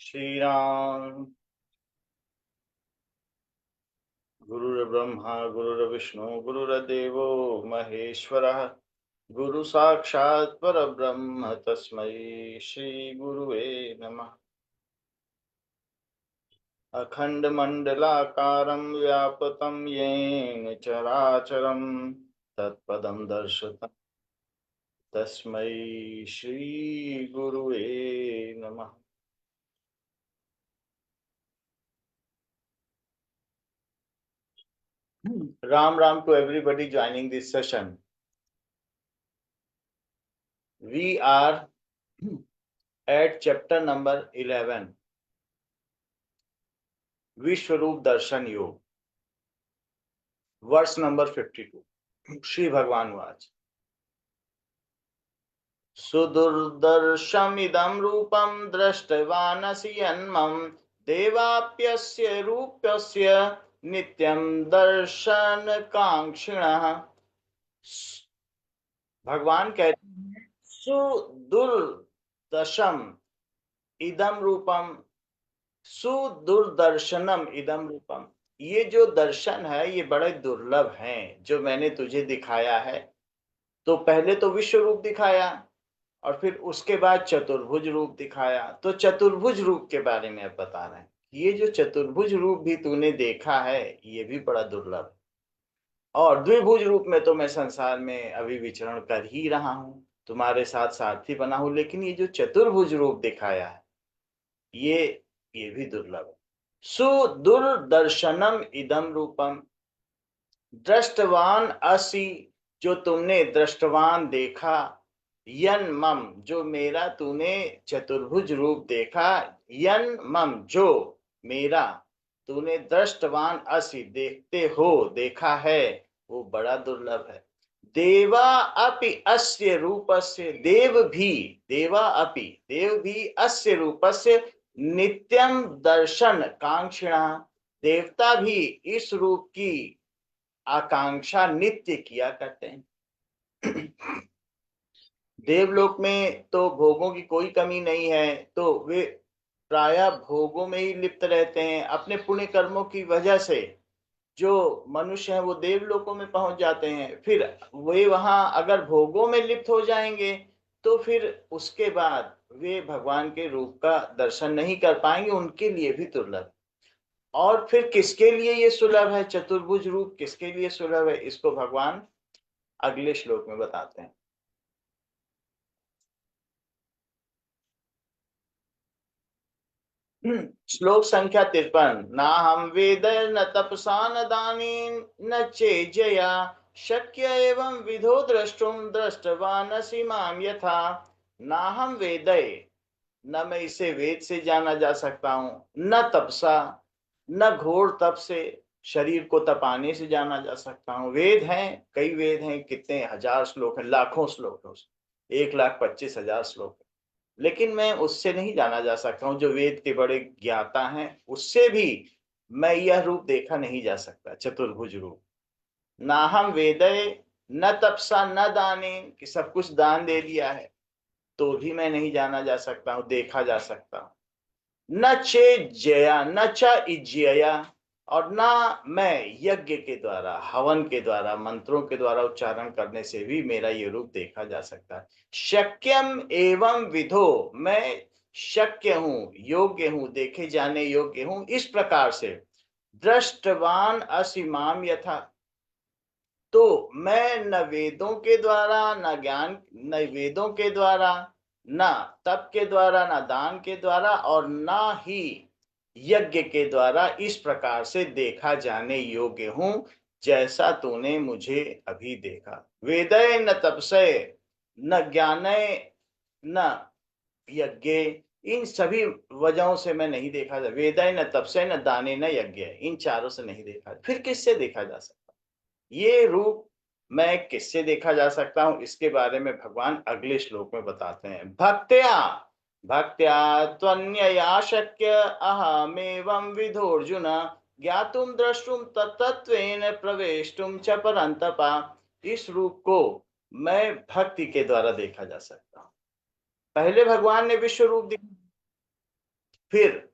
श्री राम। गुरुर्ब्रह्मा गुरुर्विष्णु गुरुर्देवो महेश्वरः। गुरु साक्षात् परब्रह्म तस्मै श्री गुरुवे नमः। अखंड मंडलाकारं व्याप्तं येन चराचरं तत्पदं दर्शितं तस्मै श्री गुरुवे नमः। Ram Ram to everybody joining this session. We are at chapter number 11, Vishwarup Darshan Yog, verse number 52. Shri Bhagwan was Sudurdrshamidam rupam drashtavanasi yanmam devapyasya rupyasya nityam darshan कांक्षिणः। भगवान कहते हैं सुदुर्दशम इदम रूपम सुदुर्दर्शनम इदम रूपम। ये जो दर्शन है ये बड़े दुर्लभ हैं जो मैंने तुझे दिखाया है। तो पहले तो विश्व रूप दिखाया और फिर उसके बाद चतुर्भुज रूप दिखाया। तो चतुर्भुज रूप के बारे में अब बता रहे हैं। ये जो चतुर्भुज रूप भी तूने देखा है ये भी बड़ा दुर्लभ है। और द्विभुज रूप में तो मैं संसार में अभी विचरण कर ही रहा हूं, तुम्हारे साथ सारथी बना हूं, लेकिन ये जो चतुर्भुज रूप दिखाया है ये ये भी दुर्लभ है। सुदुर्दर्शनम इदम रूपम दृष्टवान असि, जो तुमने दृष्टवान देखा, यन मम, जो मेरा तूने चतुर्भुज रूप देखा, यन मम, जो मेरा तूने दृष्टवान असि, देखते हो, देखा है, वो बड़ा दुर्लभ है। देवा अपि अस्य रूपस्य, देव भी, देवा अपि, देव भी अस्य रूपस्य नित्यम दर्शन कांक्षिणा, देवता भी इस रूप की आकांक्षा नित्य किया करते हैं। देवलोक में तो भोगों की कोई कमी नहीं है, तो वे प्रायः भोगों में ही लिप्त रहते हैं। अपने पुण्य कर्मों की वजह से जो मनुष्य हैं वो देवलोकों में पहुंच जाते हैं। फिर वे वहां अगर भोगों में लिप्त हो जाएंगे तो फिर उसके बाद वे भगवान के रूप का दर्शन नहीं कर पाएंगे, उनके लिए भी दुर्लभ। और फिर किसके लिए ये सुलभ है, चतुर्भुज रूप किसके लिए सुलभ है, इसको भगवान अगले श्लोक में बताते हैं। श्लोक संख्या 53। ना हम वेद न तपसा न दानी न चेजया शक्य एवं विधो द्रष्टुम दृष्टवानसि माम यथा। ना हम वेदय, न मैं इसे वेद से जाना जा सकता हूं, न तपसा, न घोर तप से शरीर को तपाने से जाना जा सकता हूं। वेद हैं, कई वेद हैं, कितने हजार श्लोक हैं, लाखों श्लोक हैं, 1,25,000 श्लोक हैं। लेकिन मैं उससे नहीं जाना जा सकता हूँ जो वेद के बड़े ज्ञाता हैं, उससे भी मैं यह रूप देखा नहीं जा सकता, चतुर्भुज रूप। ना हम वेदय न तपसा न दाने, कि सब कुछ दान दे दिया है तो भी मैं नहीं जाना जा सकता हूँ, देखा जा सकता हूँ। न चे जया न च इज्जया, और ना मैं यज्ञ के द्वारा, हवन के द्वारा, मंत्रों के द्वारा उच्चारण करने से भी मेरा ये रूप देखा जा सकता है। शक्यम एवं विधो, मैं शक्य हूं, योग्य हूं, देखे जाने योग्य हूं, इस प्रकार से। दृष्टवान असीमाम यथा, तो मैं न वेदों के द्वारा, न ज्ञान, न वेदों के द्वारा, न तप के द्वारा, न दान के द्वारा, और न ही यज्ञ के द्वारा इस प्रकार से देखा जाने योग्य हूं जैसा तूने मुझे अभी देखा। वेदय न तपसय न ज्ञानय न यज्ञ, इन सभी वजहों से मैं नहीं देखा जा, वेदय न तपसय न दाने न यज्ञ, इन चारों से नहीं देखा, फिर किससे देखा जा सकता ये रूप, मैं किससे देखा जा सकता हूं, इसके बारे में भगवान अगले श्लोक में बताते हैं। भक्त्या भक्त्या त्वन्यया शक्य अहमेवं विधोर्जुन ज्ञातुम द्रष्टुम तत्त्वेन प्रवेष्टुम च परंतपा। इस रूप को मैं भक्ति के द्वारा देखा जा सकता हूं। पहले भगवान ने विश्व रूप दिखाया, फिर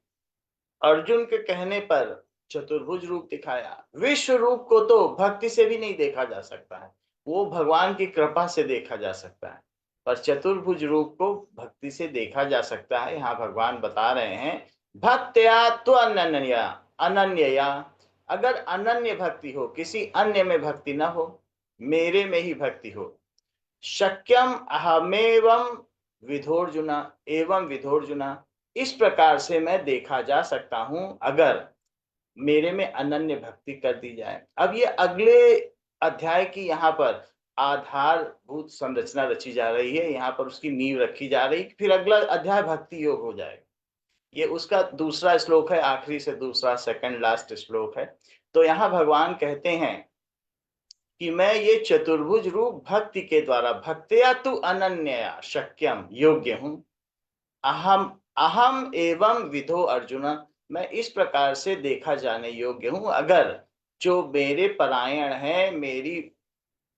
अर्जुन के कहने पर चतुर्भुज रूप दिखाया। विश्व रूप को तो भक्ति से भी नहीं देखा जा सकता है, वो भगवान की कृपा से देखा जा सकता है, पर चतुर्भुज रूप को भक्ति से देखा जा सकता है। यहाँ भगवान बता रहे हैं भक्त्या तो अनन्या अनन्यया, अगर अनन्य भक्ति हो, किसी अन्य में भक्ति न हो, मेरे में ही भक्ति हो, शक्यम अहमेवं विधोर्जुना एवं विधोर्जुना, इस प्रकार से मैं देखा जा सकता हूं अगर मेरे में अनन्य भक्ति कर दी जाए। अब ये अगले अध्याय की यहाँ पर आधारभूत संरचना रची जा रही है, यहाँ पर उसकी नींव रखी जा रही, फिर अगला अध्याय भक्ति योग हो जाएगा। ये उसका दूसरा श्लोक है, आखिरी से दूसरा, सेकंड लास्ट श्लोक है। तो यहाँ भगवान कहते हैं कि मैं ये चतुर्भुज रूप भक्ति के द्वारा भक्त्या तु अनन्या शक्यम योग्य हूं। अहम अहम एवं विधो अर्जुन, मैं इस प्रकार से देखा जाने योग्य हूं अगर जो मेरे परायण हैं, मेरी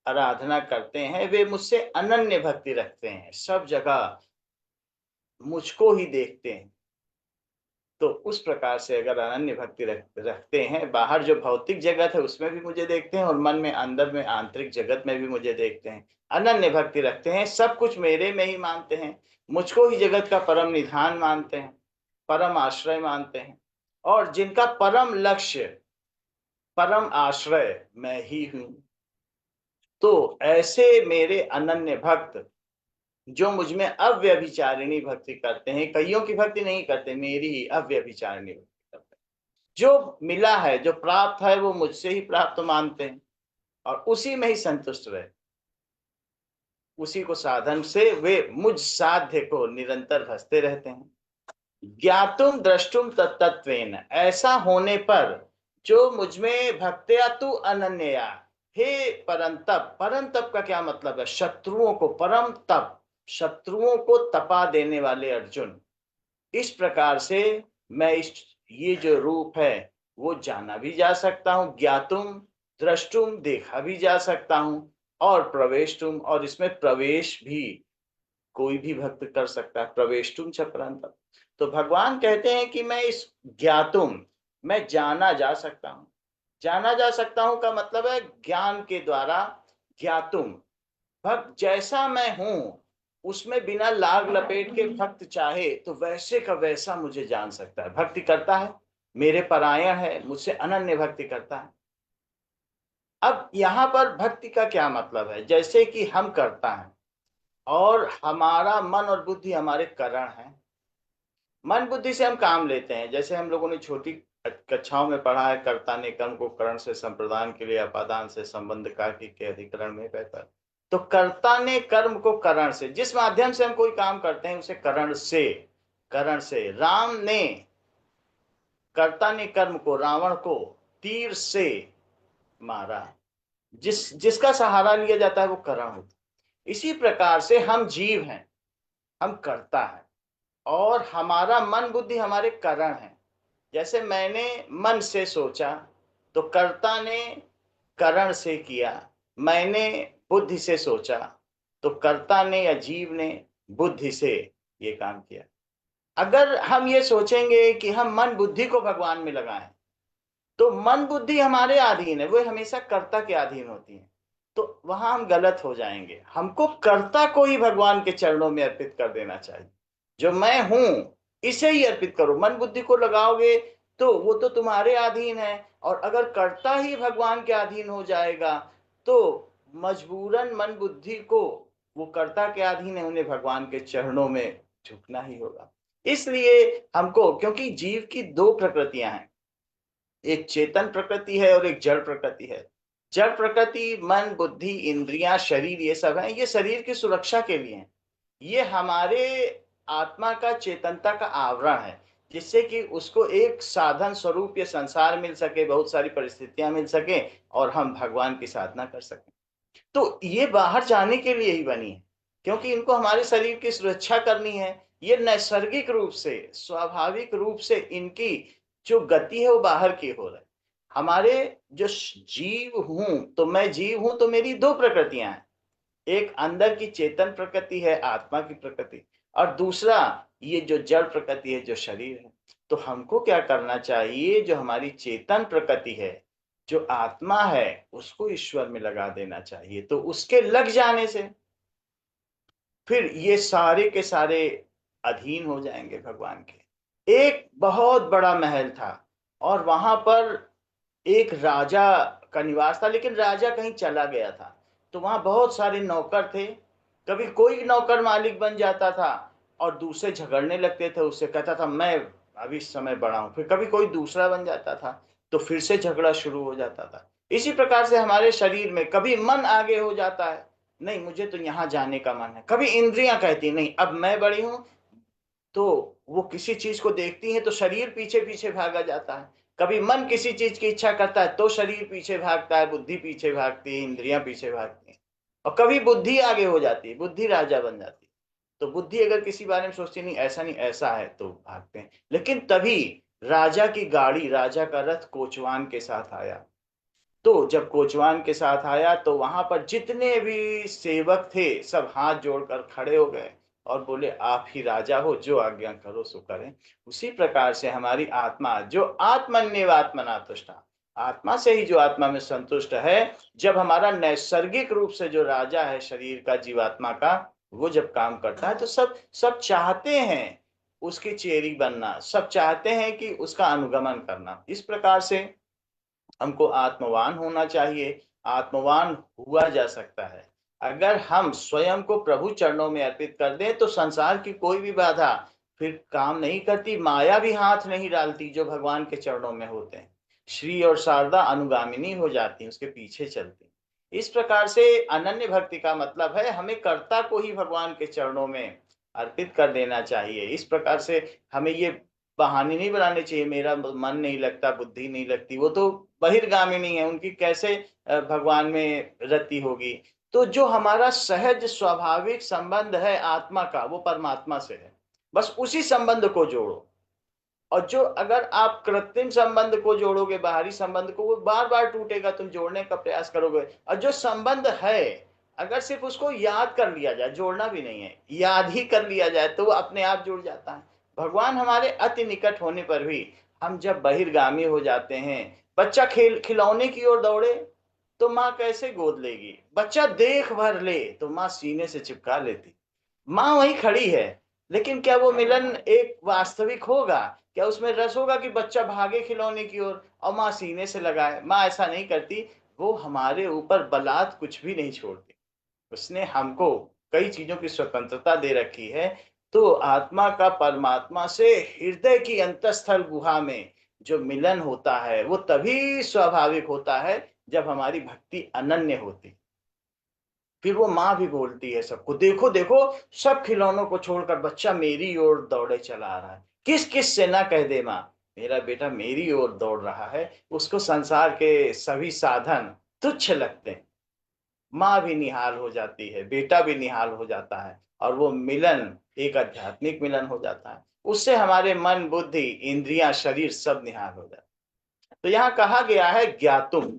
आराधना करते हैं, वे मुझसे अनन्य भक्ति रखते हैं, सब जगह मुझको ही देखते हैं। तो उस प्रकार से अगर अनन्य भक्ति रखते हैं, बाहर जो भौतिक जगत है उसमें भी मुझे देखते हैं, और मन में अंदर में आंतरिक जगत में भी मुझे देखते हैं, अनन्य भक्ति रखते हैं, सब कुछ मेरे में ही मानते हैं, मुझको ही जगत का परम निधान मानते हैं, परम आश्रय मानते हैं, और जिनका परम लक्ष्य, परम आश्रय मैं ही हूं। तो ऐसे मेरे अनन्य भक्त जो मुझ में अव्यभिचारिणी भक्ति करते हैं, कईयों की भक्ति नहीं करते, मेरी ही अव्यभिचारिणी भक्ति करते हैं, जो मिला है, जो प्राप्त है, वो मुझसे ही प्राप्त मानते हैं और उसी में ही संतुष्ट रहे, उसी को साधन से वे मुझ साध्य को निरंतर भजते रहते हैं। ज्ञातुम द्रष्टुम तत्त्वेन, ऐसा होने पर जो मुझ में भक्त्या तु अनन्या, हे परंतप, परंतप का क्या मतलब है, शत्रुओं को, परम तप, शत्रुओं को तपा देने वाले अर्जुन, इस प्रकार से मैं इस ये जो रूप है वो जाना भी जा सकता हूं, ज्ञातुम द्रष्टुम देखा भी जा सकता हूं, और प्रवेशतुम, और इसमें प्रवेश भी कोई भी भक्त कर सकता है, प्रवेशतुम च परंतप। तो भगवान कहते हैं कि मैं इस ज्ञातुम, मैं जाना जा सकता हूं, जाना जा सकता हूं का मतलब है ज्ञान के द्वारा, ज्ञातुम, भक्त जैसा मैं हूं उसमें बिना लाग लपेट के भक्त चाहे तो वैसे का वैसा मुझे जान सकता है, भक्ति करता है, मेरे परायण है, मुझसे अनन्य भक्ति करता है। अब यहाँ पर भक्ति का क्या मतलब है, जैसे कि हम करता है और हमारा मन और बुद्धि हमारे करण है, मन बुद्धि से हम काम लेते हैं, जैसे हम लोगों ने छोटी कक्षाओं में पढ़ा है, कर्ता ने कर्म को करण से संप्रदान के लिए अपादान से संबंध कार्य के अधिकरण में कहता है। तो कर्ता ने कर्म को करण से, जिस माध्यम से हम कोई काम करते हैं उसे करण से, करण से, राम ने, कर्ता ने कर्म को, रावण को तीर से मारा, जिसका सहारा लिया जाता है वो करण होता है। इसी प्रकार से हम जीव हैं, हम कर्ता है, और हमारा मन बुद्धि हमारे करण है। जैसे मैंने मन से सोचा तो कर्ता ने करण से किया, मैंने बुद्धि से सोचा तो कर्ता ने या जीव ने बुद्धि से ये काम किया। अगर हम ये सोचेंगे कि हम मन बुद्धि को भगवान में लगाएं, तो मन बुद्धि हमारे अधीन है, वो हमेशा कर्ता के अधीन होती है, तो वहां हम गलत हो जाएंगे। हमको कर्ता को ही भगवान के चरणों में अर्पित कर देना चाहिए, जो मैं हूं इसे ही अर्पित करो। मन बुद्धि को लगाओगे तो वो तो तुम्हारे अधीन है, और अगर कर्ता ही भगवान के अधीन हो जाएगा तो मजबूरन मन बुद्धि को, वो कर्ता के अधीन है, उन्हें भगवान के चरणों में झुकना ही होगा। इसलिए हमको, क्योंकि जीव की दो प्रकृतियां हैं, एक चेतन प्रकृति है और एक जड़ प्रकृति है। जड़ प्रकृति मन बुद्धि इंद्रियां शरीर ये सब है, ये शरीर की सुरक्षा के लिए है, ये हमारे आत्मा का, चेतनता का आवरण है, जिससे कि उसको एक साधन स्वरूप ये संसार मिल सके, बहुत सारी परिस्थितियां मिल सके और हम भगवान की साधना कर सकें। तो ये बाहर जाने के लिए ही बनी है, क्योंकि इनको हमारे शरीर की सुरक्षा करनी है। ये नैसर्गिक रूप से, स्वाभाविक रूप से इनकी जो गति है वो बाहर की हो रही है। हमारे जो जीव हूं, तो मैं जीव हूं तो मेरी दो प्रकृतियां हैं, एक अंदर की चेतन प्रकृति है, आत्मा की प्रकृति, और दूसरा ये जो जड़ प्रकृति है, जो शरीर है। तो हमको क्या करना चाहिए, जो हमारी चेतन प्रकृति है, जो आत्मा है, उसको ईश्वर में लगा देना चाहिए। तो उसके लग जाने से फिर ये सारे के सारे अधीन हो जाएंगे भगवान के। एक बहुत बड़ा महल था और वहां पर एक राजा का निवास था, लेकिन राजा कहीं चला गया था। तो वहां बहुत सारे नौकर थे। कभी कोई नौकर मालिक बन जाता था और दूसरे झगड़ने लगते थे, उससे कहता था मैं अभी इस समय बड़ा हूं। फिर कभी कोई दूसरा बन जाता था तो फिर से झगड़ा शुरू हो जाता था। इसी प्रकार से हमारे शरीर में कभी मन आगे हो जाता है, नहीं मुझे तो यहाँ जाने का मन है। कभी इंद्रियां कहती नहीं अब मैं बड़ी हूं, तो वो किसी चीज को देखती है तो शरीर पीछे पीछे भागा जाता है। कभी मन किसी चीज की इच्छा करता है तो शरीर पीछे भागता है, बुद्धि पीछे भागती है, इंद्रियां पीछे भागती हैं। और कभी बुद्धि आगे हो जाती है, बुद्धि राजा बन जाती है। तो बुद्धि अगर किसी बारे में सोचती नहीं ऐसा नहीं ऐसा है तो भागते हैं। लेकिन तभी राजा की गाड़ी, राजा का रथ कोचवान के साथ आया। तो जब कोचवान के साथ आया तो वहां पर जितने भी सेवक थे सब हाथ जोड़कर खड़े हो गए और बोले आप ही राजा हो, जो आज्ञा करो सो करें। उसी प्रकार से हमारी आत्मा जो आत्मन्येव आत्मना तुष्टा, आत्मा से ही जो आत्मा में संतुष्ट है, जब हमारा नैसर्गिक रूप से जो राजा है शरीर का, जीवात्मा का, वो जब काम करता है तो सब सब चाहते हैं उसकी चेरी बनना, सब चाहते हैं कि उसका अनुगमन करना। इस प्रकार से हमको आत्मवान होना चाहिए। आत्मवान हुआ जा सकता है अगर हम स्वयं को प्रभु चरणों में अर्पित कर दें। तो संसार की कोई भी बाधा फिर काम नहीं करती, माया भी हाथ नहीं डालती। जो भगवान के चरणों में होते हैं, श्री और शारदा अनुगामिनी हो जाती, उसके पीछे चलती। इस प्रकार से अनन्य भक्ति का मतलब है हमें कर्ता को ही भगवान के चरणों में अर्पित कर देना चाहिए। इस प्रकार से हमें ये बहाने नहीं बनाने चाहिए, मेरा मन नहीं लगता, बुद्धि नहीं लगती, वो तो बहिर्गामिनी है, उनकी कैसे भगवान में रति होगी। तो जो हमारा सहज स्वाभाविक संबंध है आत्मा का, वो परमात्मा से है। बस उसी संबंध को जोड़ो। और जो अगर आप कृत्रिम संबंध को जोड़ोगे, बाहरी संबंध को, वो बार बार टूटेगा, तुम जोड़ने का प्रयास करोगे। और जो संबंध है, अगर सिर्फ उसको याद कर लिया जाए, जोड़ना भी नहीं है, याद ही कर लिया जाए, तो वो अपने आप जुड़ जाता है। भगवान हमारे अति निकट होने पर भी हम जब बहिर्गामी हो जाते हैं, बच्चा खेल खिलौने की ओर दौड़े तो माँ कैसे गोद लेगी, बच्चा देख भर ले तो माँ सीने से चिपका लेती। माँ वही खड़ी है, लेकिन क्या वो मिलन एक वास्तविक होगा? क्या उसमें रस होगा कि बच्चा भागे खिलौने की ओर और माँ सीने से लगाए? माँ ऐसा नहीं करती। वो हमारे ऊपर बलात् कुछ भी नहीं छोड़ती। उसने हमको कई चीजों की स्वतंत्रता दे रखी है। तो आत्मा का परमात्मा से हृदय की अंतस्थल गुहा में जो मिलन होता है वो तभी स्वाभाविक होता है जब हमारी भक्ति अनन्य होती। फिर वो माँ भी बोलती है सबको, देखो देखो, सब खिलौनों को छोड़कर बच्चा मेरी ओर दौड़े चला आ रहा है। किस किस से ना कह दे माँ, मेरा बेटा मेरी ओर दौड़ रहा है। उसको संसार के सभी साधन तुच्छ लगते हैं। माँ भी निहाल हो जाती है, बेटा भी निहाल हो जाता है, और वो मिलन एक आध्यात्मिक मिलन हो जाता है। उससे हमारे मन, बुद्धि, इंद्रियां, शरीर सब निहाल हो जाता है। तो यहाँ कहा गया है ज्ञातुम।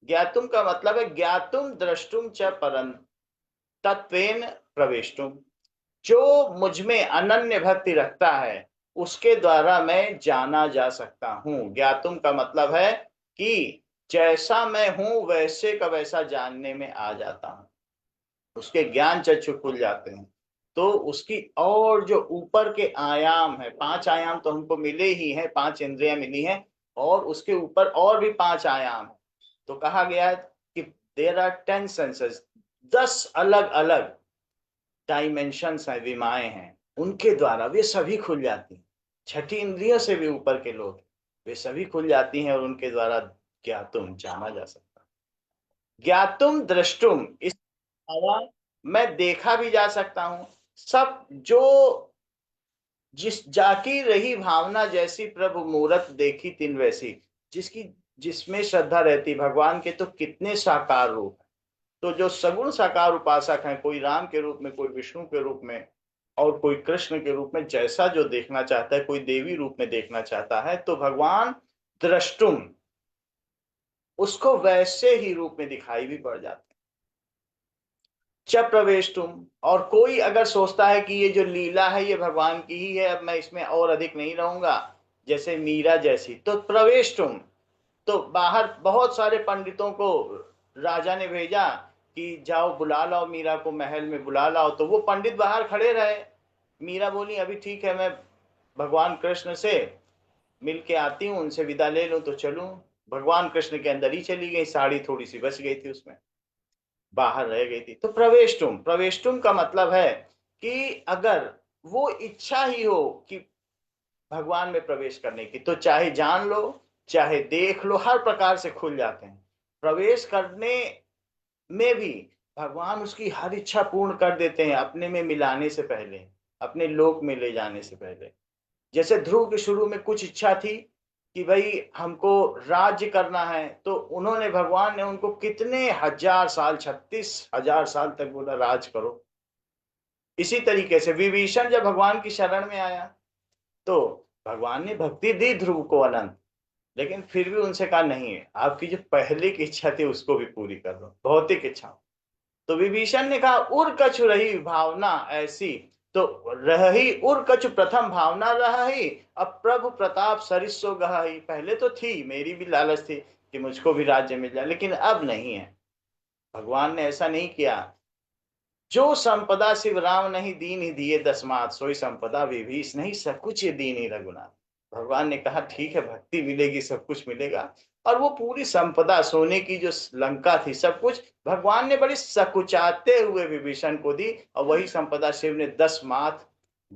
ज्ञातुम का मतलब है ज्ञातुम द्रष्टुम च परं तत्वेन प्रवेशुम। जो मुझ में अनन्य भक्ति रखता है उसके द्वारा मैं जाना जा सकता हूँ। ज्ञातुम का मतलब है कि जैसा मैं हूं वैसे का वैसा जानने में आ जाता हूँ। उसके ज्ञान चक्षु खुल जाते हैं। तो उसकी और जो ऊपर के आयाम है, पांच आयाम तो हमको मिले ही हैं, पांच इंद्रियां मिली हैं, और उसके ऊपर और भी पांच आयाम है। तो कहा गया है कि देर आर 10 सेंसेस, 10 अलग अलग डायमेंशंस हैं, विमाएं हैं, उनके द्वारा वे सभी खुल जाती हैं। छठी इंद्रियों से भी ऊपर के लोग, वे सभी खुल जाती हैं और उनके द्वारा ज्ञातुम जाना जा सकता है। ज्ञातुम द्रष्टुम, इस अलावा मैं देखा भी जा सकता हूं। सब जो जिस जाकी रही भावना जैसी प्रभु मूरत देखी तिन वैसी, जिसकी जिसमें श्रद्धा रहती भगवान के तो कितने साकार रूप। तो जो सगुण साकार उपासक हैं, कोई राम के रूप में, कोई विष्णु के रूप में, और कोई कृष्ण के रूप में, जैसा जो देखना चाहता है, कोई देवी रूप में देखना चाहता है, तो भगवान द्रष्टुम उसको वैसे ही रूप में दिखाई भी पड़ जाते हैं। च प्रवेशतुम, और कोई अगर सोचता है कि ये जो लीला है ये भगवान की ही है, अब मैं इसमें और अधिक नहीं रहूंगा, जैसे मीरा जैसी, तो प्रवेशतुम, तो बाहर बहुत सारे पंडितों को राजा ने भेजा कि जाओ बुला लाओ मीरा को, महल में बुला लाओ। तो वो पंडित बाहर खड़े रहे। मीरा बोली अभी ठीक है, मैं भगवान कृष्ण से मिल के आती हूँ, उनसे विदा ले लूं तो चलूं। भगवान कृष्ण के अंदर ही चली गई, साड़ी थोड़ी सी बच गई थी उसमें, बाहर रह गई थी। तो प्रवेशटुम, प्रवेशटुम का मतलब है कि अगर वो इच्छा ही हो कि भगवान में प्रवेश करने की, तो चाहे जान लो चाहे देख लो, हर प्रकार से खुल जाते हैं। प्रवेश करने में भी भगवान उसकी हर इच्छा पूर्ण कर देते हैं, अपने में मिलाने से पहले, अपने लोक में ले जाने से पहले। जैसे ध्रुव के शुरू में कुछ इच्छा थी कि भाई हमको राज्य करना है, तो उन्होंने, भगवान ने उनको कितने हजार साल, 36,000 साल तक बोला राज करो। इसी तरीके से विभीषण जब भगवान की शरण में आया, तो भगवान ने भक्ति दी ध्रुव को अनंत, लेकिन फिर भी उनसे कहा नहीं है, आपकी जो पहले की इच्छा थी उसको भी पूरी कर दो, भौतिक इच्छा। तो विभीषण ने कहा उर कछु रही भावना ऐसी, तो रही उर कछु प्रथम भावना रही, अब प्रभु प्रताप सरिसो गही। पहले तो थी, मेरी भी लालच थी कि मुझको भी राज्य मिल जाए, लेकिन अब नहीं है। भगवान ने ऐसा नहीं किया। जो संपदा शिव राम नहीं दीन ही दिए दसमात, सोई संपदा विभीष नहीं सब कुछ ये दीन ही रघुनाथ। भगवान ने कहा ठीक है, भक्ति मिलेगी सब कुछ मिलेगा। और वो पूरी संपदा, सोने की जो लंका थी, सब कुछ भगवान ने बड़ी सकुचाते हुए विभीषण को दी, और वही संपदा शिव ने 10 माथ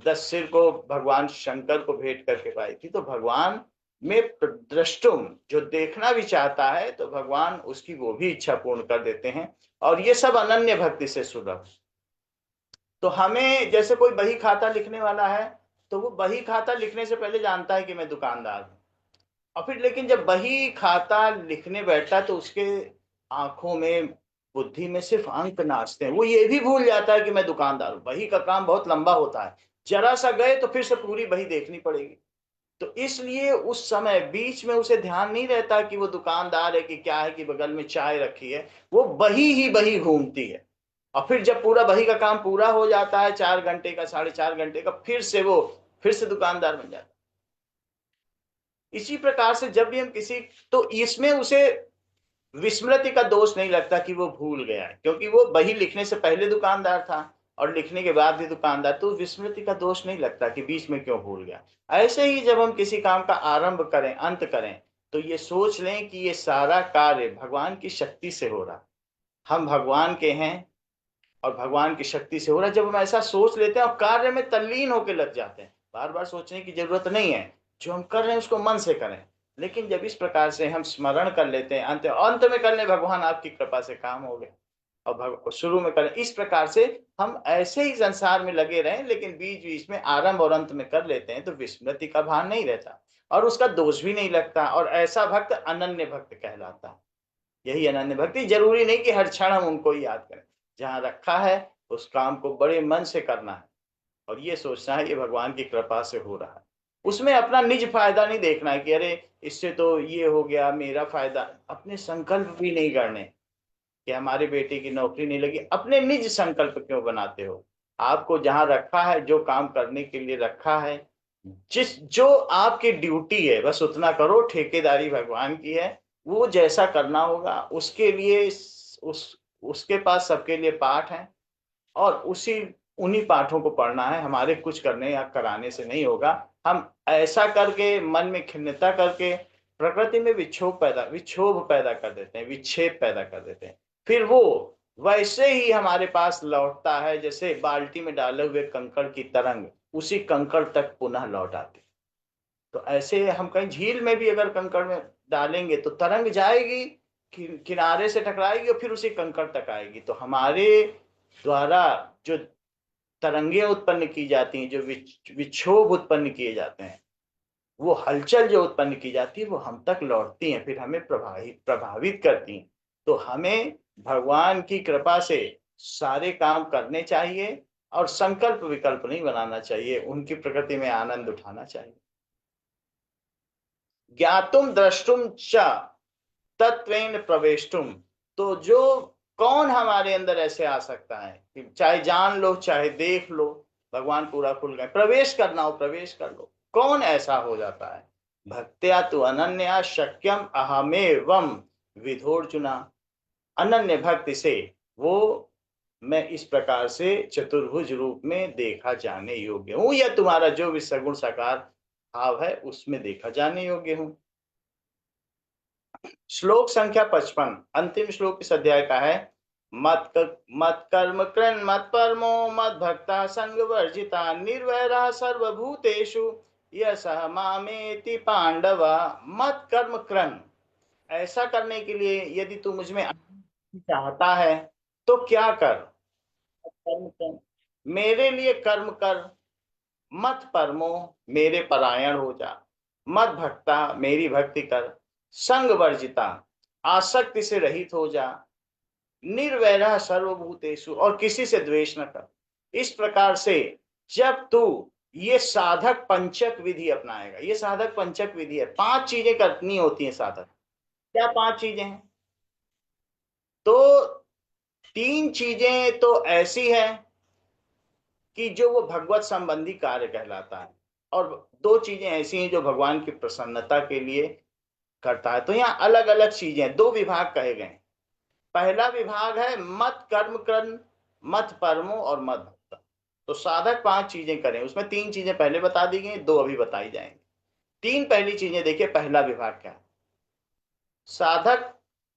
10 सिर को भगवान शंकर को भेंट करके पाई थी। तो भगवान में दृष्टुम, जो देखना भी चाहता है तो भगवान उसकी वो भी इच्छा पूर्ण कर देते हैं। और ये सब अनन्य भक्ति से सुलभ। तो हमें, जैसे कोई बही खाता लिखने वाला है, तो वो बही खाता लिखने से पहले जानता है कि मैं दुकानदार हूं। और फिर लेकिन जब बही खाता लिखने बैठता है, तो उसके आंखों में, बुद्धि में सिर्फ अंक नाचते हैं, वो ये भी भूल जाता है कि मैं दुकानदार हूं। बही का काम बहुत लंबा होता है, जरा सा गए तो फिर से पूरी बही देखनी पड़ेगी। तो इसलिए उस समय बीच में उसे ध्यान नहीं रहता कि वो दुकानदार है कि क्या है, कि बगल में चाय रखी है, वो बही ही बही घूमती है। और फिर जब पूरा बही का काम पूरा हो जाता है, 4 घंटे का, 4.5 घंटे का, फिर से वो, फिर से दुकानदार बन जाता है। इसी प्रकार से जब भी हम किसी, तो इसमें उसे विस्मृति का दोष नहीं लगता कि वो भूल गया है, क्योंकि वो बही लिखने से पहले दुकानदार था और लिखने के बाद भी दुकानदार, तो विस्मृति का दोष नहीं लगता कि बीच में क्यों भूल गया। ऐसे ही जब हम किसी काम का आरंभ करें, अंत करें, तो ये सोच लें कि ये सारा कार्य भगवान की शक्ति से हो रहा, हम भगवान के हैं और भगवान की शक्ति से हो रहा है। जब हम ऐसा सोच लेते हैं और कार्य में तल्लीन होकर लग जाते हैं, बार बार सोचने की जरूरत नहीं है, जो हम कर रहे हैं उसको मन से करें। लेकिन जब इस प्रकार से हम स्मरण कर लेते हैं, अंत अंत में कर ले भगवान आपकी कृपा से काम हो गया, और शुरू में करें, इस प्रकार से हम ऐसे ही संसार में लगे रहें, लेकिन बीच बीच में आरंभ और अंत में कर लेते हैं, तो विस्मृति का भान नहीं रहता और उसका दोष भी नहीं लगता, और ऐसा भक्त अनन्य भक्त कहलाता है। यही अनन्य भक्ति। जरूरी नहीं कि हर क्षण हम उनको ही याद करें, जहां रखा है उस काम को बड़े मन से करना है, और ये सोचना है ये भगवान की कृपा से हो रहा है। उसमें अपना निज फायदा नहीं देखना है कि अरे इससे तो ये हो गया, मेरा फायदा। अपने संकल्प भी नहीं करने कि हमारे बेटे की नौकरी नहीं लगी, अपने निज संकल्प क्यों बनाते हो। आपको जहां रखा है, जो काम करने के लिए रखा है, जिस जो आपकी ड्यूटी है बस उतना करो, ठेकेदारी भगवान की है। वो जैसा करना होगा उसके लिए, उसके पास सबके लिए पाठ है, और उसी उन्हीं पाठों को पढ़ना है, हमारे कुछ करने या कराने से नहीं होगा। हम ऐसा करके, मन में खिन्नता करके, प्रकृति में विक्षोभ पैदा कर देते हैं, विक्षेप पैदा कर देते हैं। फिर वो वैसे ही हमारे पास लौटता है, जैसे बाल्टी में डाले हुए कंकड़ की तरंग उसी कंकड़ तक पुनः लौट आती। तो ऐसे हम कहीं झील में भी अगर कंकड़ में डालेंगे तो तरंग जाएगी, किनारे से टकराएगी और फिर उसी कंकड़ तक आएगी। तो हमारे द्वारा जो तरंगे उत्पन्न की जाती हैं, जो विक्षोभ उत्पन्न किए जाते हैं, वो हलचल जो उत्पन्न की जाती है, वो हम तक लौटती हैं, फिर हमें प्रभावित करती हैं। तो हमें भगवान की कृपा से सारे काम करने चाहिए, और संकल्प विकल्प नहीं बनाना चाहिए, उनकी प्रकृति में आनंद उठाना चाहिए। ज्ञातुम द्रष्टुम च तत्वेन प्रवेष्टुम, तो जो कौन हमारे अंदर ऐसे आ सकता है कि चाहे जान लो चाहे देख लो, भगवान पूरा खुल गए, प्रवेश करना हो प्रवेश कर लो, कौन ऐसा हो जाता है? भक्त्या तु अनन्या शक्यम अहमेवम विधोर्जुना। अनन्य भक्ति से वो मैं इस प्रकार से चतुर्भुज रूप में देखा जाने योग्य हूं, या तुम्हारा जो भी सगुण साकार भाव है उसमें देखा जाने योग्य हूं। श्लोक संख्या 55, अंतिम श्लोक इस अध्याय का है। मत मत कर्म कृन मत परमो मत भक्ता संग वर्जिता निर्वैरा सर्वभूतेषु यशः मामेति पांडवा। मत कर्म कृन, ऐसा करने के लिए यदि तू मुझ में चाहता है तो क्या कर? कर्म कर, मेरे लिए कर्म कर। मत परमो, मेरे परायण हो जा। मत भक्ता, मेरी भक्ति कर। संग वर्जिता, आसक्ति से रहित हो जा। निर्वैरः सर्वभूतेषु, और किसी से द्वेष न कर। इस प्रकार से जब तू ये साधक पंचक विधि अपनाएगा, ये साधक पंचक विधि है, 5 चीजें करनी होती हैं साधक। क्या 5 चीजें हैं? तो 3 चीजें तो ऐसी है कि जो वो भगवत संबंधी कार्य कहलाता है, और 2 चीजें ऐसी हैं जो भगवान की प्रसन्नता के लिए करता है। तो यहाँ अलग अलग चीजें, 2 विभाग कहे गए। पहला विभाग है मत कर्म कर्म मत परमो और मत भक्ता। तो साधक 5 चीजें करें, उसमें 3 चीजें पहले बता दी गई, 2 अभी बताई जाएंगी। 3 पहली चीजें देखिए, पहला विभाग क्या है। साधक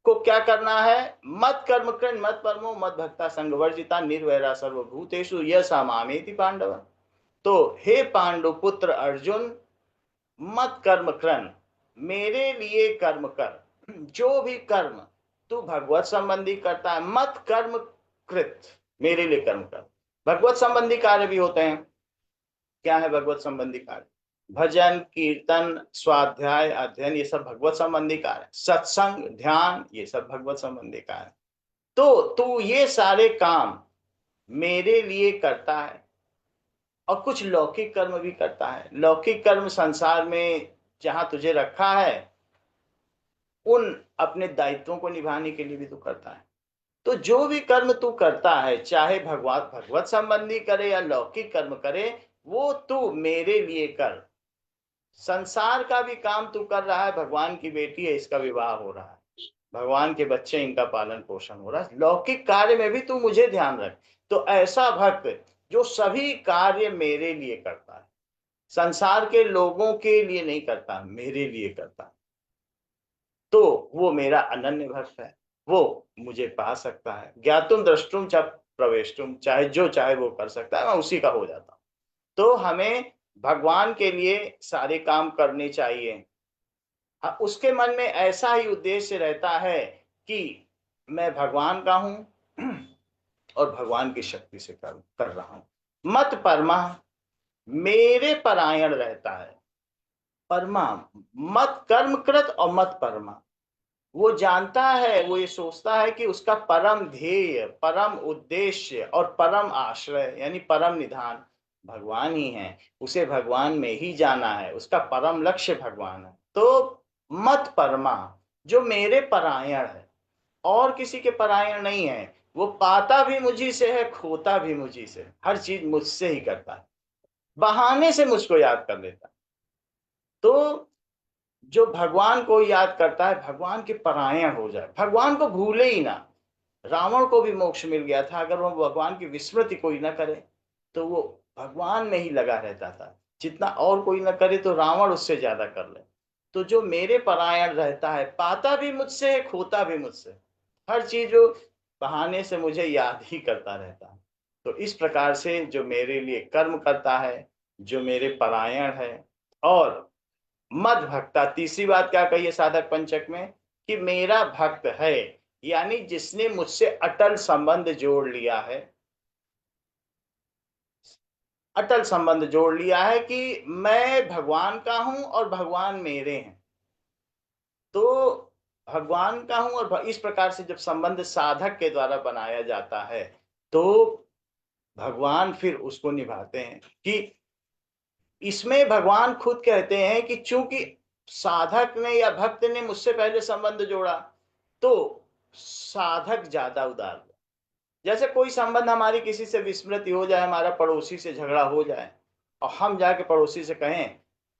को क्या करना है? मत कर्म कृन मत परमो मत भक्ता संग वर्जिता निर्वैरा सर्वभूतेषु यशः मामेति पांडव। तो हे पांडु पुत्र अर्जुन, मत कर्म कृन, मेरे लिए कर्म कर। जो भी कर्म तू भगवत संबंधी करता है, मत कर्म कृत, मेरे लिए कर्म कर। भगवत संबंधी कार्य भी होते हैं। क्या है भगवत संबंधी कार्य? भजन कीर्तन स्वाध्याय अध्ययन, ये सब भगवत संबंधी कार्य। सत्संग ध्यान, ये सब भगवत संबंधी कार्य। तो तू ये सारे काम मेरे लिए करता है, और कुछ लौकिक कर्म भी करता है। लौकिक कर्म संसार में जहां तुझे रखा है, उन अपने दायित्वों को निभाने के लिए भी तू करता है। तो जो भी कर्म तू करता है, चाहे भगवत भगवत संबंधी करे या लौकिक कर्म करे, वो तू मेरे लिए कर। संसार का भी काम तू कर रहा है, भगवान की बेटी है, इसका विवाह हो रहा है, भगवान के बच्चे, इनका पालन पोषण हो रहा है, लौकिक कार्य में भी तू मुझे ध्यान रख। तो ऐसा भक्त जो सभी कार्य मेरे लिए करता है, संसार के लोगों के लिए नहीं करता, मेरे लिए करता, तो वो मेरा अनन्य भक्त है। वो मुझे पा सकता है। ज्ञातुम द्रष्टुम च प्रवेशुम, चाहे जो चाहे वो कर सकता है, मैं उसी का हो जाता हूं। तो हमें भगवान के लिए सारे काम करने चाहिए। हाँ, उसके मन में ऐसा ही उद्देश्य रहता है कि मैं भगवान का हूं और भगवान की शक्ति से कर रहा हूं। मत परमा, मेरे परायण रहता है। परमा, मत कर्मकृत और मत परमा, वो जानता है, वो ये सोचता है कि उसका परम ध्येय, परम उद्देश्य और परम आश्रय यानी परम निधान भगवान ही है। उसे भगवान में ही जाना है, उसका परम लक्ष्य भगवान है। तो मत परमा, जो मेरे परायण है, और किसी के परायण नहीं है। वो पाता भी मुझी से है, खोता भी मुझी से, हर चीज मुझसे ही करता है, बहाने से मुझको याद कर लेता है। तो जो भगवान को याद करता है, भगवान के परायण हो जाए, भगवान को भूले ही ना। रावण को भी मोक्ष मिल गया था, अगर वो भगवान की विस्मृति कोई ना करे तो वो भगवान में ही लगा रहता था। जितना और कोई ना करे तो रावण उससे ज्यादा कर ले। तो जो मेरे परायण रहता है, पाता भी मुझसे है, खोता भी मुझसे, हर चीज वो बहाने से मुझे याद ही करता रहता है। तो इस प्रकार से जो मेरे लिए कर्म करता है, जो मेरे परायण है, और मद भक्ता, तीसरी बात क्या कही है साधक पंचक में, कि मेरा भक्त है, यानी जिसने मुझसे अटल संबंध जोड़ लिया है। अटल संबंध जोड़ लिया है कि मैं भगवान का हूं और भगवान मेरे हैं। तो भगवान का हूं और इस प्रकार से जब संबंध साधक के द्वारा बनाया जाता है, तो भगवान फिर उसको निभाते हैं। कि इसमें भगवान खुद कहते हैं कि चूंकि साधक ने या भक्त ने मुझसे पहले संबंध जोड़ा, तो साधक ज्यादा उदार हुआ। जैसे कोई संबंध हमारी किसी से विस्मृति हो जाए, हमारा पड़ोसी से झगड़ा हो जाए और हम जाके पड़ोसी से कहें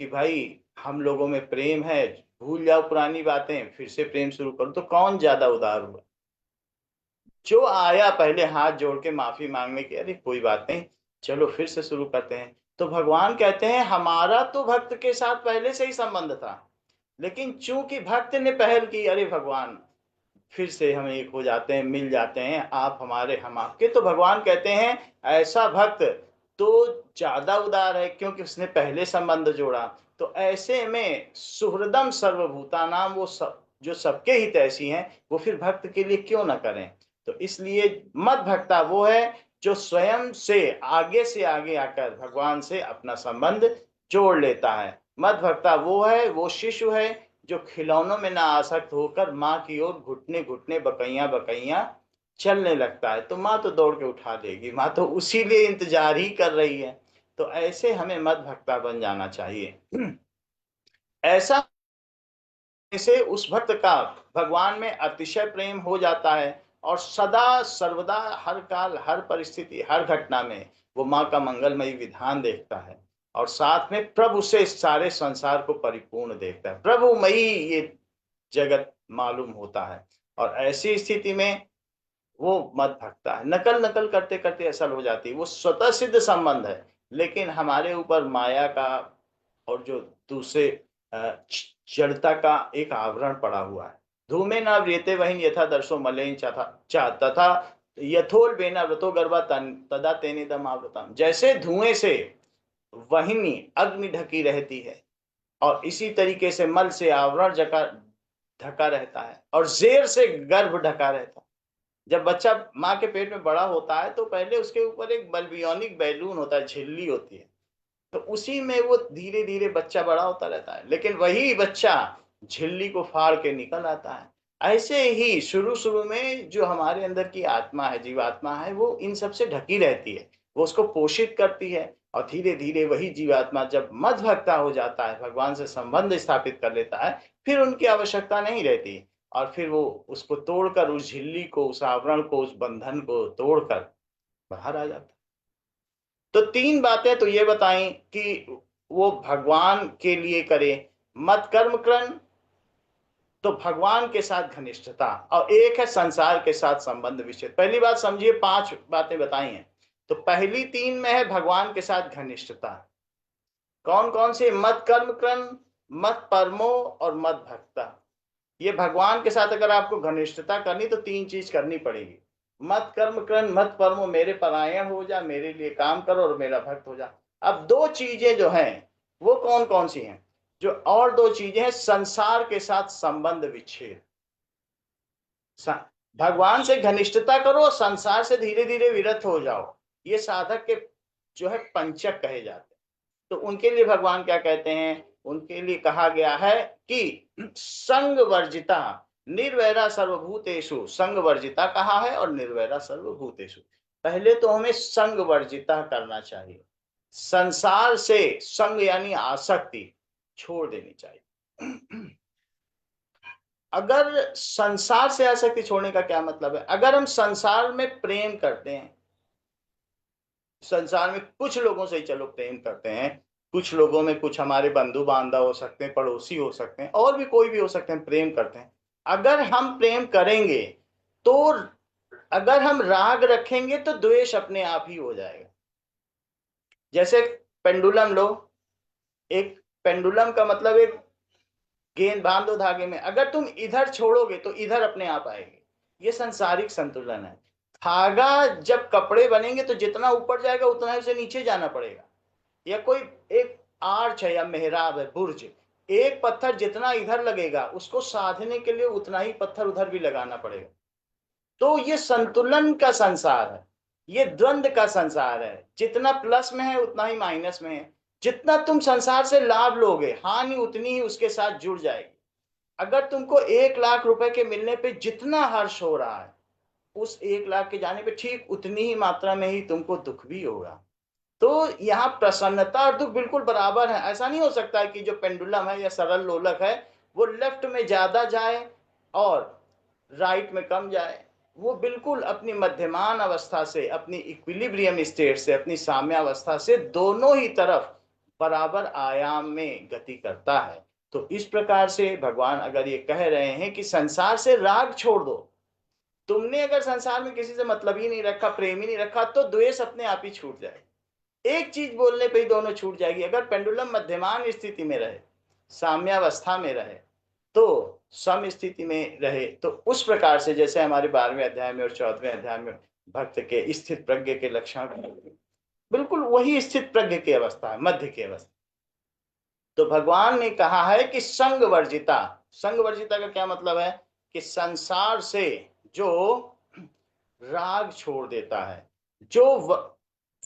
कि भाई हम लोगों में प्रेम है, भूल जाओ पुरानी बातें, फिर से प्रेम शुरू करो, तो कौन ज्यादा उदार हुआ? जो आया पहले हाथ जोड़ के माफी मांगने की, अरे कोई बात नहीं, चलो फिर से शुरू करते हैं। तो भगवान कहते हैं हमारा तो भक्त के साथ पहले से ही संबंध था, लेकिन चूंकि भक्त ने पहल की, अरे भगवान फिर से हम एक हो जाते हैं, मिल जाते हैं, आप हमारे हम आपके, तो भगवान कहते हैं ऐसा भक्त तो ज्यादा उदार है, क्योंकि उसने पहले संबंध जोड़ा। तो ऐसे में सुहृदम सर्वभूतानाम, वो सब जो सबके हित ऐसी हैं, वो फिर भक्त के लिए क्यों ना करें। तो इसलिए मद भक्ता वो है जो स्वयं से आगे आकर भगवान से अपना संबंध जोड़ लेता है। मद भक्ता वो है, वो शिशु है जो खिलौनों में ना आसक्त होकर माँ की ओर घुटने घुटने बकैया बकैया चलने लगता है। तो माँ तो दौड़ के उठा देगी, माँ तो उसी लिए इंतजार ही कर रही है। तो ऐसे हमें मद भक्ता बन जाना चाहिए। ऐसा से उस भक्त का भगवान में अतिशय प्रेम हो जाता है और सदा सर्वदा हर काल हर परिस्थिति हर घटना में वो माँ का मंगलमयी विधान देखता है और साथ में प्रभु से सारे संसार को परिपूर्ण देखता है, प्रभुमयी ये जगत मालूम होता है। और ऐसी स्थिति में वो मत भगता है, नकल नकल करते करते असल हो जाती है। वो स्वतः सिद्ध संबंध है, लेकिन हमारे ऊपर माया का और जो दूसरे जड़ता का एक आवरण पड़ा हुआ है। धूमे न व्रियते वहीन यथा दर्शो मलेन तथा यथोल बेना व्रतो गर्भा तदा तेने दम आवृतम। जैसे धुएं से वहिनी अग्नि ढकी रहती है और इसी तरीके से मल से आवरण जका ढका रहता है और जेर से गर्भ ढका रहता है। जब बच्चा माँ के पेट में बड़ा होता है तो पहले उसके ऊपर एक बल्बियोनिक बैलून होता है, झिल्ली होती है, तो उसी में वो धीरे धीरे बच्चा बड़ा होता रहता है, लेकिन वही बच्चा झिल्ली को फाड़ के निकल आता है। ऐसे ही शुरू शुरू में जो हमारे अंदर की आत्मा है, जीवात्मा है, वो इन सब से ढकी रहती है, वो उसको पोषित करती है। और धीरे धीरे वही जीवात्मा जब मद भक्ता हो जाता है, भगवान से संबंध स्थापित कर लेता है, फिर उनकी आवश्यकता नहीं रहती और फिर वो उसको तोड़कर, उस झिल्ली को, उस आवरण को, उस बंधन को तोड़कर बाहर आ जाता है। तो तीन बातें तो ये बताई कि वो भगवान के लिए करे मत कर्म करण, तो भगवान के साथ घनिष्ठता, और एक है संसार के साथ संबंध विच्छेद। पहली बात समझिए, पांच बातें बताई हैं, तो पहली तीन में है भगवान के साथ घनिष्ठता। कौन कौन सी? मत कर्म करण, मत परमो और मत भक्ता। ये भगवान के साथ अगर आपको घनिष्ठता करनी तो तीन चीज करनी पड़ेगी। मत कर्म करण मत परमो, मेरे परायण हो जा, मेरे लिए काम करो और मेरा भक्त हो जा। अब दो चीजें जो हैं वो कौन कौन सी हैं? जो और दो चीजें हैं, संसार के साथ संबंध विच्छेद। भगवान से घनिष्ठता करो, संसार से धीरे धीरे विरत हो जाओ। ये साधक के जो है पंचक कहे जाते हैं। तो उनके लिए भगवान क्या कहते हैं? उनके लिए कहा गया है कि संग वर्जिता निर्वैरा सर्वभूतेषु। संग वर्जिता कहा है और निर्वैरा सर्वभूतेषु। पहले तो हमें संग वर्जिता करना चाहिए, संसार से संग यानी आसक्ति छोड़ देनी चाहिए। अगर संसार से आसक्ति छोड़ने का क्या मतलब है? अगर हम संसार में प्रेम करते हैं, संसार में कुछ लोगों से ही चलो प्रेम करते हैं, कुछ लोगों में कुछ हमारे बंधु बांधव हो सकते हैं, पड़ोसी हो सकते हैं, और भी कोई भी हो सकते हैं, प्रेम करते हैं। अगर हम प्रेम करेंगे तो अगर हम राग रखेंगे तो द्वेष अपने आप ही हो जाएगा। जैसे पेंडुलम लो, एक पेंडुलम का मतलब एक गेंद बांध दो धागे में, अगर तुम इधर छोड़ोगे तो इधर अपने आप आएगी। ये सांसारिक संतुलन है। धागा जब कपड़े बनेंगे तो जितना ऊपर जाएगा उतना ही उसे नीचे जाना पड़ेगा। या कोई एक आर्च है या मेहराब है, बुर्ज, एक पत्थर जितना इधर लगेगा उसको साधने के लिए उतना ही पत्थर उधर भी लगाना पड़ेगा। तो ये संतुलन का संसार है, ये द्वंद का संसार है। जितना प्लस में है उतना ही माइनस में है। जितना तुम संसार से लाभ लोगे, हानि उतनी ही उसके साथ जुड़ जाएगी। अगर तुमको 1,00,000 रुपए के मिलने पे जितना हर्ष हो रहा है, उस 1,00,000 के जाने पे ठीक उतनी ही मात्रा में ही तुमको दुख भी होगा। तो यहाँ प्रसन्नता और दुख बिल्कुल बराबर है। ऐसा नहीं हो सकता है कि जो पेंडुलम है या सरल लोलक है वो लेफ्ट में ज्यादा जाए और राइट में कम जाए, वो बिल्कुल अपनी मध्यमान अवस्था से, अपनी इक्विलिब्रियम स्टेट से, अपनी साम्यावस्था से दोनों ही तरफ बराबर आयाम में गति करता है। तो इस प्रकार से भगवान अगर ये कह रहे हैं कि संसार से राग छोड़ दो, तुमने अगर संसार में किसी से मतलब ही नहीं रखा, प्रेम ही नहीं रखा, तो द्वेष अपने आप ही छूट जाए। एक चीज बोलने पे ही दोनों छूट जाएगी। अगर पेंडुलम मध्यमान स्थिति में रहे, साम्यावस्था में रहे, तो सम स्थिति में रहे, तो उस प्रकार से जैसे हमारे 12वें अध्याय में और 14वें अध्याय में भक्त के स्थित प्रज्ञ के लक्षण, बिल्कुल वही स्थित प्रज्ञ की अवस्था है, मध्य की अवस्था। तो भगवान ने कहा है कि संग वर्जिता। संग वर्जिता का क्या मतलब है? कि संसार से जो राग छोड़ देता है, जो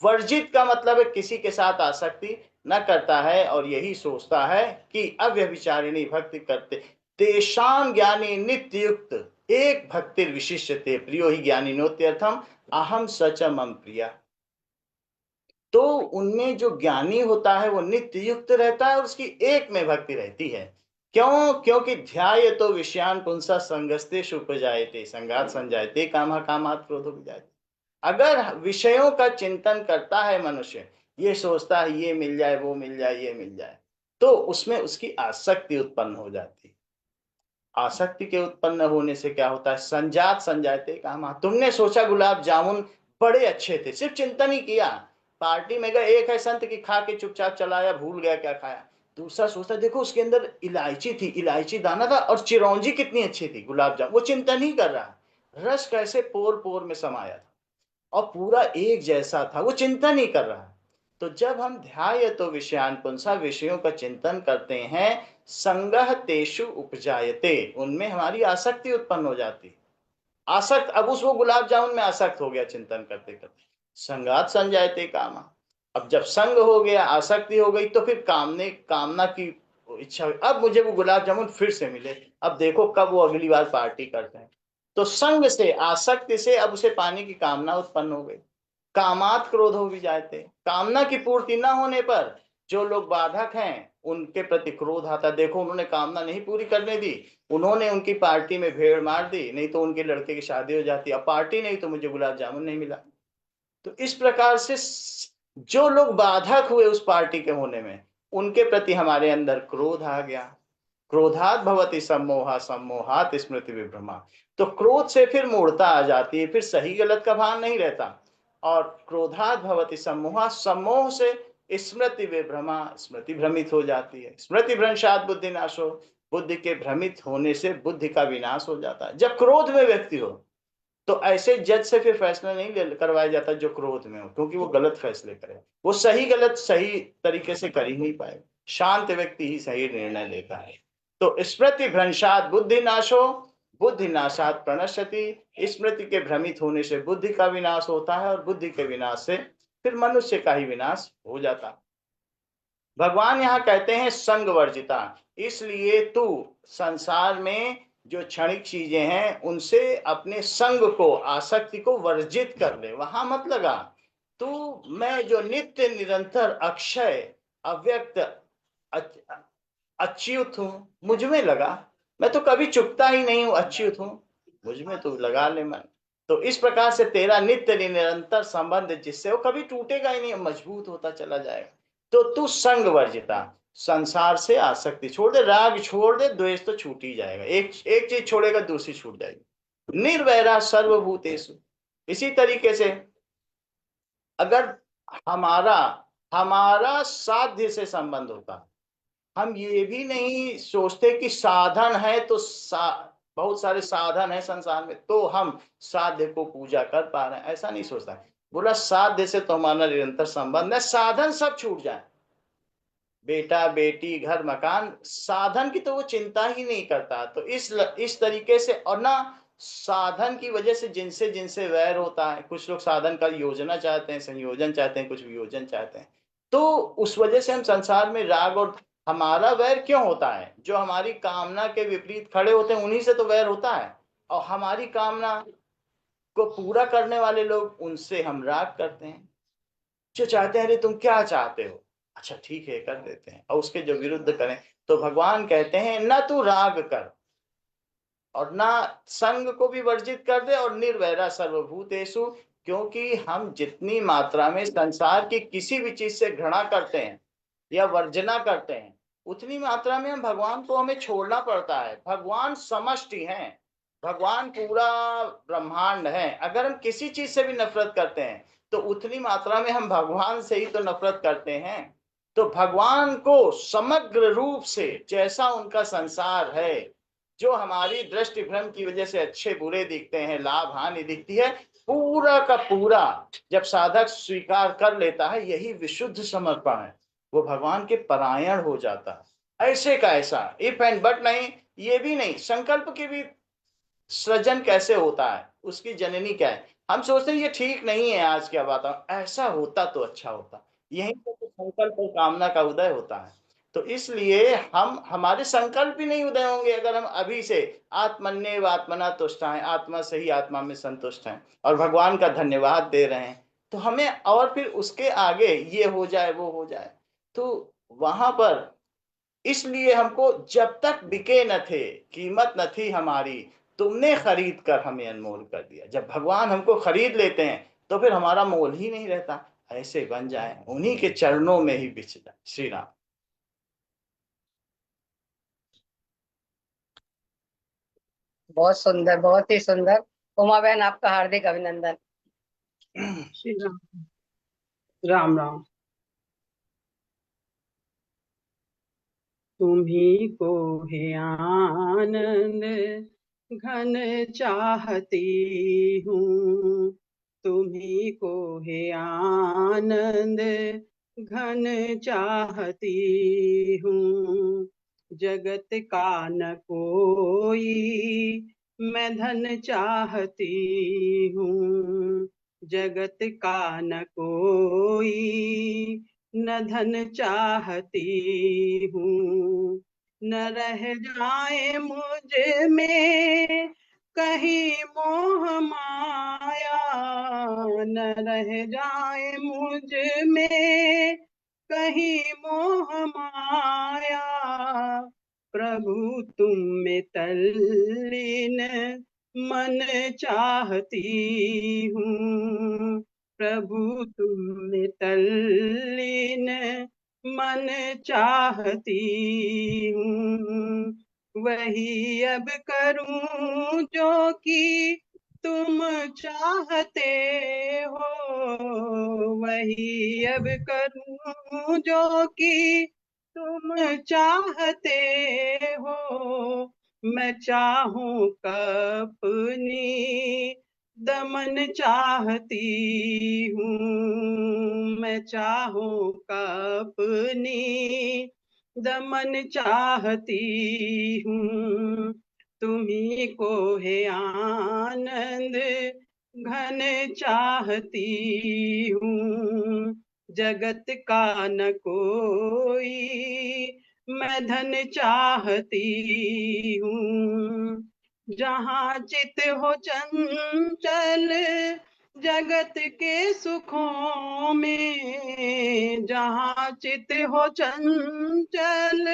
वर्जित का मतलब है किसी के साथ आसक्ति न करता है और यही सोचता है कि अव्यभिचारिणी भक्ति करते तेषां ज्ञानी नित्य युक्त एक भक्ति विशिष्यते प्रियो ही ज्ञानी नोत्यर्थम अहम सच मम प्रिया। तो उनमें जो ज्ञानी होता है वो नित्य युक्त रहता है और उसकी एक में भक्ति रहती है। क्यों? क्योंकि ध्याय तो विषयान पुंसा संगस्तेष उपजायते संगात संजायते कामा कामात् क्रोधो विजायते। अगर विषयों का चिंतन करता है मनुष्य, ये सोचता है ये मिल जाए, वो मिल जाए, ये मिल जाए, तो उसमें उसकी आसक्ति उत्पन्न हो जाती है। आसक्ति के उत्पन्न होने से क्या होता है? संजात संजाते काम। तुमने सोचा गुलाब जामुन बड़े अच्छे थे, सिर्फ चिंतन ही किया, पार्टी में गए, एक है संत की खा के चुपचाप चलाया, भूल गया क्या खाया। दूसरा सोचता देखो उसके अंदर इलायची थी, इलायची दाना था, और चिरौंजी कितनी अच्छी थी गुलाब जामुन, वो चिंतन ही कर रहा, रस कैसे पोर पोर में समाया था और पूरा एक जैसा था, वो चिंतन ही कर रहा है। तो जब हम ध्याय तो विषयान पुंसा विषयों का चिंतन करते हैं, संगह तेषु उपजायते, उनमें हमारी आसक्ति उत्पन्न हो जाती। आसक्त, अब उस वो गुलाब जामुन में आसक्त हो गया चिंतन करते करते, संगात संजायते कामा। अब जब संग हो गया, आसक्ति हो गई, तो फिर कामना की इच्छा, अब मुझे वो गुलाब जामुन फिर से मिले, अब देखो कब वो अगली बार पार्टी करते हैं। तो संग से, आसक्ति से अब उसे पाने की कामना उत्पन्न हो गई। कामात क्रोध हो भी जाते, कामना की पूर्ति न होने पर जो लोग बाधक हैं उनके प्रति क्रोध आता। देखो उन्होंने कामना नहीं पूरी करने दी, उन्होंने उनकी पार्टी में भेड़ मार दी, नहीं तो उनके लड़के की शादी हो जाती, अब पार्टी नहीं तो मुझे गुलाब जामुन नहीं मिला। तो इस प्रकार से जो लोग बाधक हुए उस पार्टी के होने में, उनके प्रति हमारे अंदर क्रोध आ गया। क्रोधात भवति सम्मोहा सम्मोहात स्मृति विभ्रमा। तो क्रोध से फिर मूढ़ता आ जाती है, फिर सही गलत का भान नहीं रहता। और क्रोधात भवति सम्मोहा, सम्मोह से स्मृति विभ्रमा, स्मृति भ्रमित हो जाती है। स्मृति भ्रंशात बुद्धि नाशो, बुद्धि के भ्रमित होने से बुद्धि का विनाश हो जाता है। जब क्रोध में व्यक्ति हो तो ऐसे जज से फिर फैसला नहीं करवाया जाता जो क्रोध में हो, क्योंकि वो गलत फैसले करे, वो सही गलत सही तरीके से कर ही नहीं पाए। शांत व्यक्ति ही सही निर्णय लेता है। तो स्मृति भ्रंशात बुद्धि नाशो, बुद्धि नाशात प्रणश्यति, स्मृति के भ्रमित होने से बुद्धि का विनाश होता है और बुद्धि के विनाश से फिर मनुष्य का ही विनाश हो जाता है। भगवान यहाँ कहते हैं संग वर्जिता, इसलिए तू संसार में जो क्षणिक चीजें हैं उनसे अपने संग को, आसक्ति को वर्जित कर ले, वहां मत लगा। तू, मैं जो नित्य निरंतर अक्षय अव्यक्त अच्युत हूं, मुझ में लगा। मैं तो कभी चुकता ही नहीं हूं, अच्युत हूं, मुझ में तू लगा ले मन। तो इस प्रकार से तेरा नित्य निरंतर संबंध जिससे वो कभी टूटेगा ही नहीं, मजबूत होता चला जाएगा। तो तू संग वर्जिता, संसार से आसक्ति छोड़ दे, राग छोड़ दे, द्वेष तो छूट ही जाएगा। एक एक चीज छोड़ेगा दूसरी छूट जाएगी। निर्वैरा सर्वभूतेषु। इसी तरीके से अगर हमारा हमारा साध्य से संबंध होता, हम ये भी नहीं सोचते कि साधन है तो बहुत सारे साधन है संसार में तो हम साध्य को पूजा कर पा रहे हैं, ऐसा नहीं सोचता। बोला साध्य से तो हमारा निरंतर संबंध है, साधन सब छूट जाए, बेटा बेटी घर मकान, साधन की तो वो चिंता ही नहीं करता। तो इस तरीके से, और ना साधन की वजह से जिनसे जिनसे वैर होता है, कुछ लोग साधन का योजना चाहते हैं, संयोजन चाहते हैं, कुछ वियोजन चाहते हैं, तो उस वजह से हम संसार में राग, और हमारा वैर क्यों होता है? जो हमारी कामना के विपरीत खड़े होते हैं उन्हीं से तो वैर होता है, और हमारी कामना को पूरा करने वाले लोग, उनसे हम राग करते हैं। जो चाहते हैं अरे तुम क्या चाहते हो, अच्छा ठीक है कर देते हैं, और उसके जो विरुद्ध करें तो भगवान कहते हैं न तू राग कर और ना संग को भी वर्जित कर दे, और निर्वैरा सर्वभूतेषु। क्योंकि हम जितनी मात्रा में संसार की किसी भी चीज से घृणा करते हैं या वर्जना करते हैं, उतनी मात्रा में हम भगवान को हमें छोड़ना पड़ता है। भगवान समष्टि हैं, भगवान पूरा ब्रह्मांड है। अगर हम किसी चीज से भी नफरत करते हैं तो उतनी मात्रा में हम भगवान से ही तो नफरत करते हैं। तो भगवान को समग्र रूप से, जैसा उनका संसार है, जो हमारी दृष्टि भ्रम की वजह से अच्छे बुरे दिखते हैं, लाभ हानि दिखती है, पूरा का पूरा जब साधक स्वीकार कर लेता है, यही विशुद्ध समर्पण है। वो भगवान के परायण हो जाता है। ऐसे का ऐसा इफ एंड बट नहीं, ये भी नहीं, संकल्प की भी सृजन कैसे होता है, उसकी जननी क्या है। हम सोचते हैं ये ठीक नहीं है, आज क्या बात, ऐसा होता तो अच्छा होता। यहीं पर तो संकल्प और कामना का उदय होता है। तो इसलिए हम, हमारे संकल्प ही नहीं उदय होंगे अगर हम अभी से आत्मन्येव आत्मना तुष्ट हैं, आत्मा से ही आत्मा में संतुष्ट हैं और भगवान का धन्यवाद दे रहे हैं। तो हमें और फिर उसके आगे ये हो जाए वो हो जाए, तो वहां पर इसलिए हमको जब तक बिके न थे, कीमत न थी हमारी, तुमने खरीद कर हमें अनमोल कर दिया। जब भगवान हमको खरीद लेते हैं तो फिर हमारा मोल ही नहीं रहता। ऐसे बन जाए, उन्हीं के चरणों में ही बिछ जाए। श्री राम। बहुत सुंदर, बहुत ही सुंदर। उमा बहन, आपका हार्दिक अभिनंदन। श्री राम। राम राम। तुम्ही को है आनंद घन चाहती हूँ, तुम्ही को है आनंद घन चाहती हूँ। जगत का न कोई मैं धन चाहती हूँ, जगत का न कोई न धन चाहती हूँ। न रह जाए मुझ में कहीं मोह माया, न रह जाए मुझ में कहीं मोह माया। प्रभु तुम में तल्लीन मन चाहती हूँ, प्रभु तुम में तल्लीन मन चाहती हूँ। वही अब करूं जो कि तुम चाहते हो, वही अब करूं जो कि तुम चाहते हो। मैं चाहूं कपनी दमन चाहती हूँ, मैं चाहूं कपनी दमन चाहती हूँ। तुम्ही को है आनंद घन चाहती हूँ, जगत का न कोई मैं धन चाहती हूँ। जहाँ चित हो चंचल जगत के सुखों में, जहाँ चित हो चंचल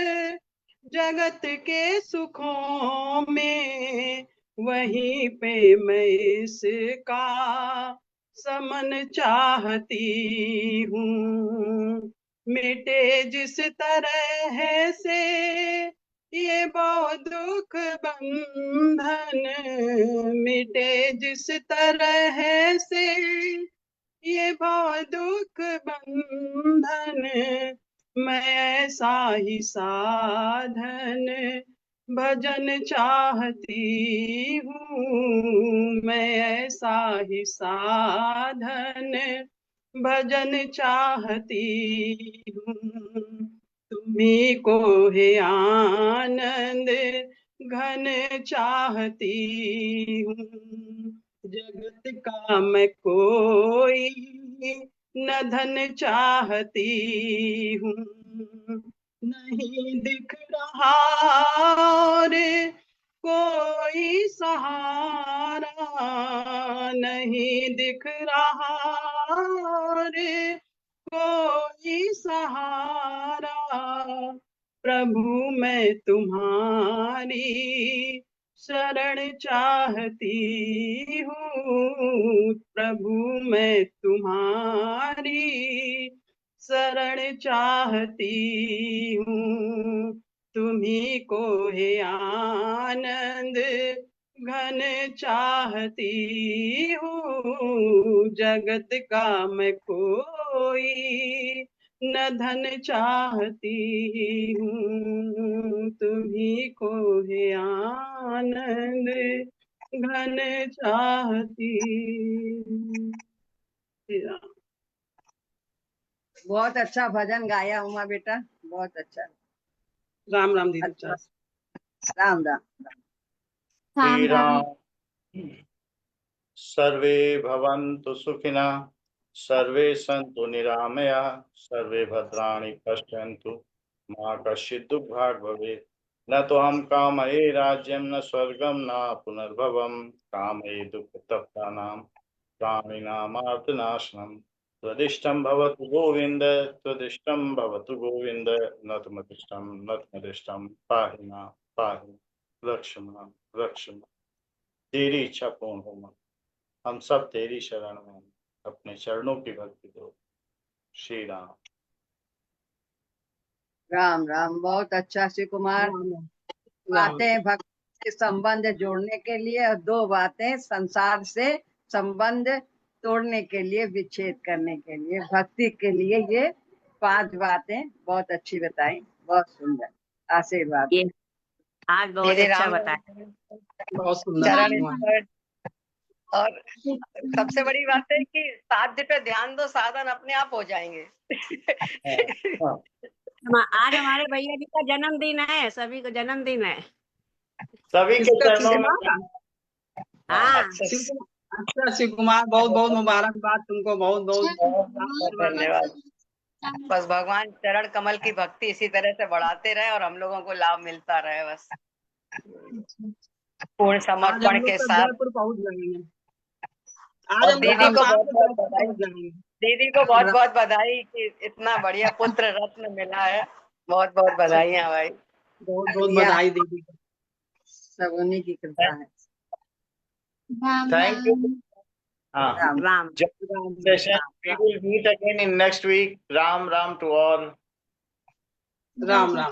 जगत के सुखों में, वहीं पे मैं इसका समन चाहती हूँ। मिटे जिस तरह से ये बहुत दुख बंधन, मिटे जिस तरह से ये बहुत दुख बंधन। मैं ऐसा ही साधन भजन चाहती हूँ, मैं ऐसा ही साधन भजन चाहती हूँ। तुम्ही को है आनंद घन चाहती हूँ, जगत का मैं कोई न धन चाहती हूँ। नहीं दिख रहा और कोई सहारा, नहीं दिख रहा और कोई सहारा। प्रभु मैं तुम्हारी शरण चाहती हूँ प्रभु मैं तुम्हारी शरण चाहती हूँ। तुम्ही को है आनंद घन चाहती हूँ। जगत का मैं कोई न धन चाहती हूँ। तुम्ही को है आनंद घन चाहती हूँ। श्री राम। बहुत अच्छा भजन गाया उमा बेटा, बहुत अच्छा। राम राम दीदी। अच्छा, राम राम। श्री राम। सर्वे भवन्तु सुखिनः, सर्वे सन्तु निरामया, सर्वे भद्राणि पश्यन्तु, मा कश्चित् दुःखभाग् भवेत्। न तो हम कामये राज्यं न स्वर्गं न पुनर्भवं, कामये दुःखतप्तानां प्राणिनामार्तनाशनं। त्वदिष्टं भवतु गोविन्द, त्वदिष्टं भवतु गोविन्द, नतमदिष्टं नतमदिष्टं पाहि मां पाहि, रक्ष मां रक्ष मां। तेरी इच्छा पूर्ण हो मां, हम सब तेरी शरण में हैं, अपने चरणों की भक्ति दो। श्री राम। राम राम, बहुत अच्छा शिव कुमार। बातें भक्ति से संबंध जोड़ने के लिए और 2 बातें संसार से संबंध तोड़ने के लिए, विच्छेद करने के लिए, भक्ति के लिए ये 5 बातें बहुत अच्छी बताई, बहुत सुंदर। आशीर्वाद। ये आज बहुत दीदी अच्छा राम बताया। बहुत सुंदर। चरण स्पर्श। और सबसे बड़ी बात है कि साध्य पे ध्यान दो, साधन अपने आप हो जाएंगे। आज हमारे भैया जी का जन्मदिन है, सभी का जन्मदिन है। सभी के किसका? चरणों में। हाँ, अच्छा शिव कुमार, बहुत बहुत मुबारकबाद तुमको, बहुत बहुत धन्यवाद। बस भगवान चरण कमल की भक्ति इसी तरह से बढ़ाते रहे और हम लोगों को लाभ मिलता रहे, बस पूर्ण समर्पण के साथ। जयपुर पहुंच जाएंगे। और दीदी को बहुत बहुत बधाई, जाएंगे। दीदी को बहुत बहुत बधाई कि इतना बढ़िया पुत्र रत्न मिला है। बहुत बहुत बधाइयाँ भाई। बहुत बहुत बधाई दीदी को। सब उन्हीं की कृपा है। Thank you. हाँ, Ram session. We will meet again in next week. Ram Ram to all. Ram Ram.